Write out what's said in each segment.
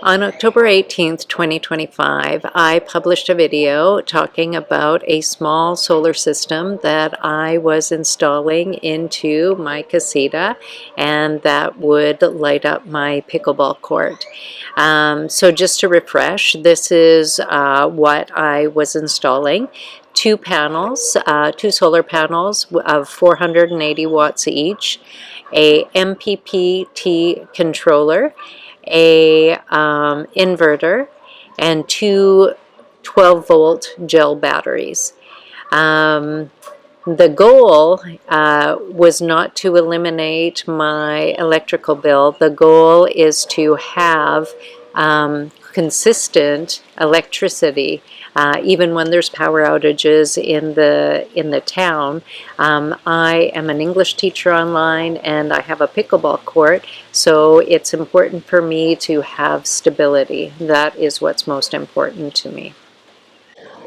On October 18th, 2025, I published a video talking about a small solar system that I was installing into my casita and that would light up my pickleball court. So just to refresh, this is what I was installing. Two panels, two solar panels of 480 watts each, a MPPT controller, a inverter, and two 12-volt gel batteries. The goal was not to eliminate my electrical bill. The goal is to have consistent electricity, even when there's power outages in the town. I am an English teacher online, and I have a pickleball court, so it's important for me to have stability. That is what's most important to me.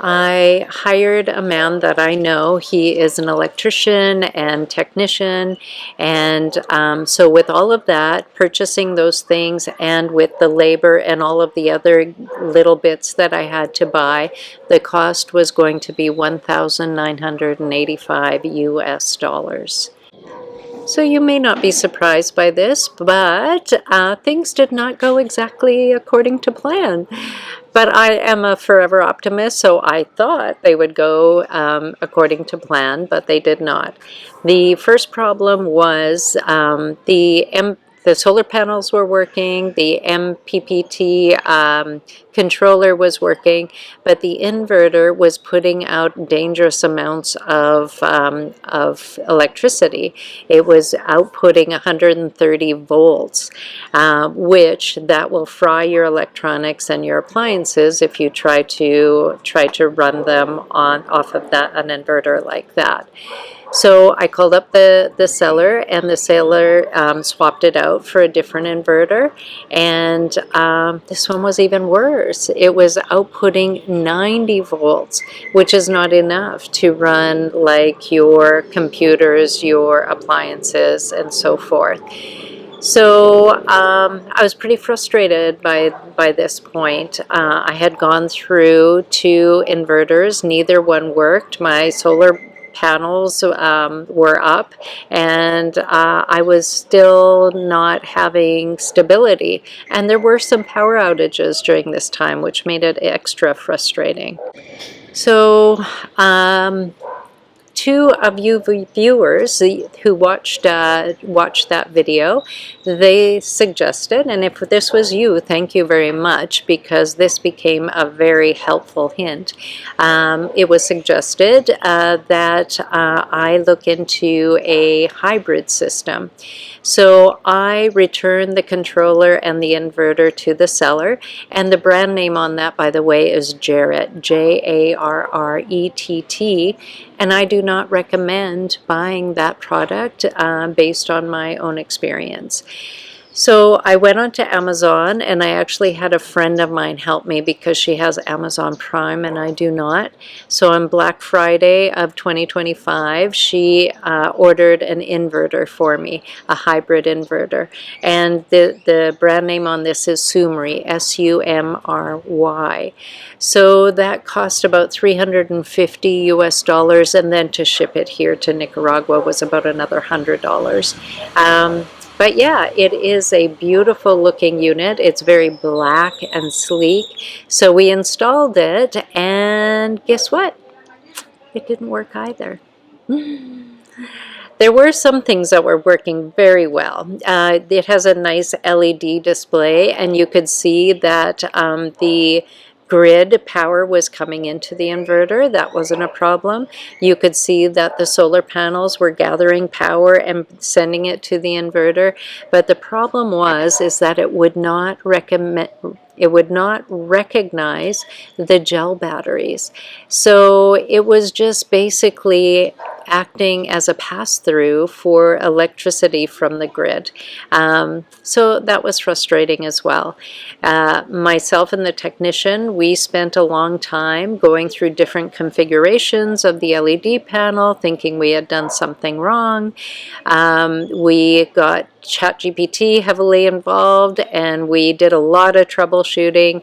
I hired a man that I know. He is an electrician and technician, and so with all of that, purchasing those things and with the labor and all of the other little bits that I had to buy, the cost was going to be $1,985 US. So you may not be surprised by this, but things did not go exactly according to plan. But I am a forever optimist, so I thought they would go according to plan, but they did not. The first problem was the solar panels were working, the MPPT controller was working, but the inverter was putting out dangerous amounts of electricity. It was outputting 130 volts, which that will fry your electronics and your appliances if you try to run them off of an inverter like that. So I called up the seller, and the seller swapped it out for a different inverter, and this one was even worse. It was outputting 90 volts, which is not enough to run like your computers, your appliances, and so forth. So I was pretty frustrated by this point. I had gone through two inverters. Neither one worked. My solar panels were up, and I was still not having stability. And there were some power outages during this time, which made it extra frustrating. So two of you viewers who watched that video, they suggested, and if this was you, thank you very much, because this became a very helpful hint. It was suggested that I look into a hybrid system. So I returned the controller and the inverter to the seller, and the brand name on that, by the way, is Jarrett, Jarrett, and I do not recommend buying that product based on my own experience. So I went onto Amazon, and I actually had a friend of mine help me because she has Amazon Prime and I do not. So on Black Friday of 2025, she ordered an inverter for me, a hybrid inverter. And the brand name on this is Sumry, S-U-M-R-Y. So that cost about $350 US, and then to ship it here to Nicaragua was about another $100. But yeah, it is a beautiful looking unit. It's very black and sleek. So we installed it, and guess what? It didn't work either. There were some things that were working very well. It has a nice LED display, and you could see that the grid power was coming into the inverter. That wasn't a problem. You could see that the solar panels were gathering power and sending it to the inverter, but the problem is that it would not recognize the gel batteries. So it was just basically acting as a pass-through for electricity from the grid. So that was frustrating as well. Myself and the technician, we spent a long time going through different configurations of the LED panel, thinking we had done something wrong. We got ChatGPT heavily involved, and we did a lot of troubleshooting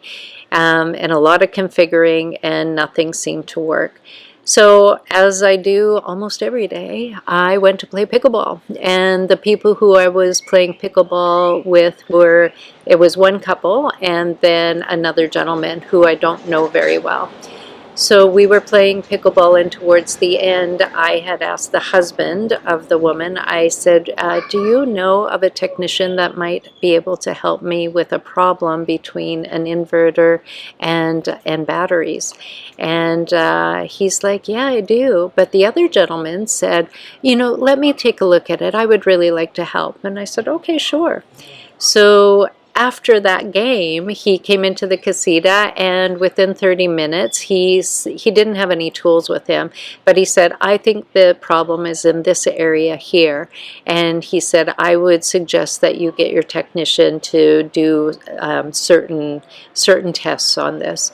and a lot of configuring, and nothing seemed to work. So as I do almost every day, I went to play pickleball, and the people who I was playing pickleball with it was one couple and then another gentleman who I don't know very well. So we were playing pickleball, and towards the end, I had asked the husband of the woman, I said, do you know of a technician that might be able to help me with a problem between an inverter and batteries? And he's like, yeah, I do. But the other gentleman said, let me take a look at it. I would really like to help. And I said, okay, sure. So after that game, he came into the casita, and within 30 minutes, he didn't have any tools with him, but he said, I think the problem is in this area here. And he said, I would suggest that you get your technician to do certain tests on this.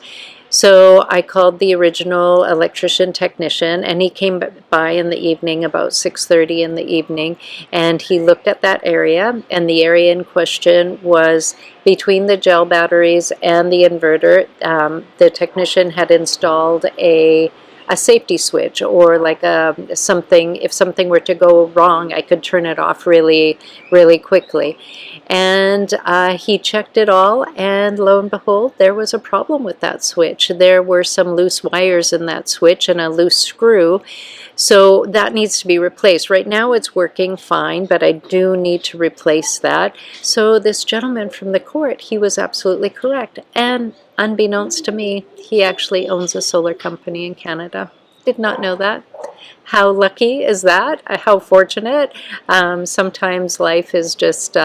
So I called the original electrician technician, and he came by in the evening, about 6:30 in the evening, and he looked at that area, and the area in question was between the gel batteries and the inverter. The technician had installed a safety switch, or like something, if something were to go wrong, I could turn it off really, really quickly. And he checked it all, and lo and behold, there was a problem with that switch. There were some loose wires in that switch and a loose screw, so that needs to be replaced. Right now it's working fine, but I do need to replace that. So this gentleman from the court, he was absolutely correct, and unbeknownst to me, he actually owns a solar company in Canada. Did not know that. How lucky is that? How fortunate. Sometimes life is just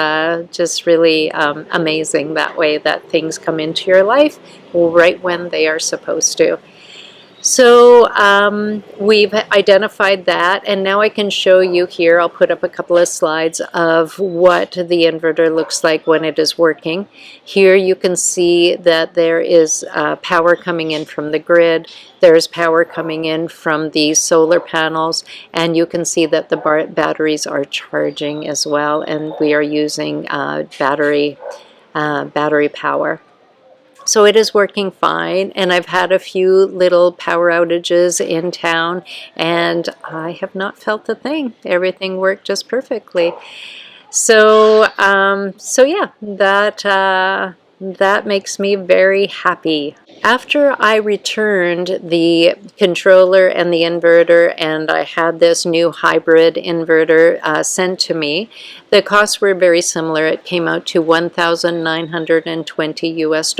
really amazing that way, that things come into your life right when they are supposed to. So we've identified that, and now I can show you here. I'll put up a couple of slides of what the inverter looks like when it is working. Here you can see that there is power coming in from the grid. There's power coming in from the solar panels, and you can see that the batteries are charging as well, and we are using battery power. So it is working fine, and I've had a few little power outages in town, and I have not felt a thing. Everything worked just perfectly. So, yeah, that makes me very happy. After I returned the controller and the inverter, and I had this new hybrid inverter sent to me, the costs were very similar. It came out to $1,920 US.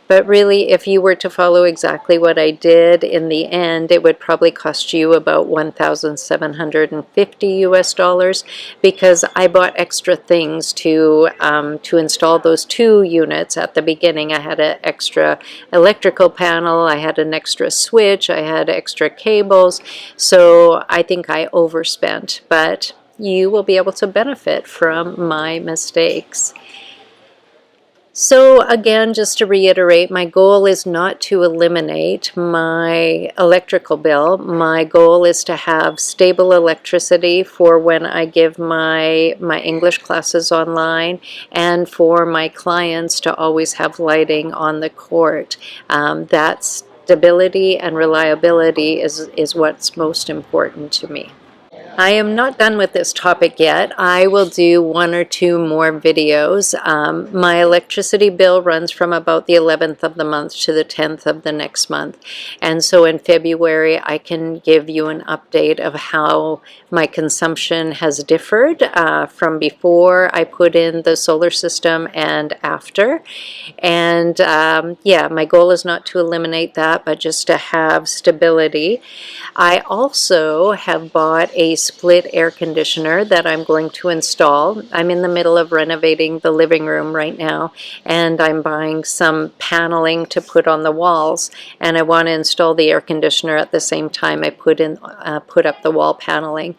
But really, if you were to follow exactly what I did in the end, it would probably cost you about $1,750 US, because I bought extra things to install those 2 units at the beginning. I had an extra electrical panel, I had an extra switch, I had extra cables, so I think I overspent, but you will be able to benefit from my mistakes. So again, just to reiterate, my goal is not to eliminate my electrical bill. My goal is to have stable electricity for when I give my English classes online, and for my clients to always have lighting on the court. That stability and reliability is what's most important to me. I am not done with this topic yet. I will do 1 or 2 more videos. My electricity bill runs from about the 11th of the month to the 10th of the next month. And so in February, I can give you an update of how my consumption has differed from before I put in the solar system and after. And yeah, my goal is not to eliminate that, but just to have stability. I also have bought a split air conditioner that I'm going to install. I'm in the middle of renovating the living room right now, and I'm buying some paneling to put on the walls, and I want to install the air conditioner at the same time I put up the wall paneling.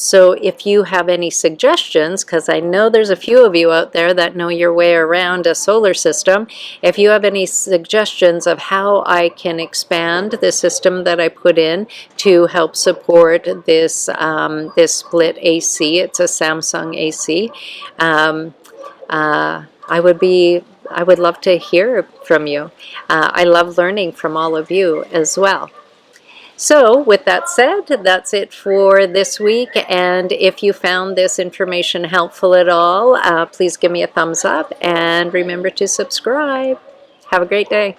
So if you have any suggestions, because I know there's a few of you out there that know your way around a solar system, if you have any suggestions of how I can expand the system that I put in to help support this, this split AC, it's a Samsung AC, I would love to hear from you. I love learning from all of you as well. So with that said, that's it for this week, and if you found this information helpful at all, please give me a thumbs up and remember to subscribe. Have a great day.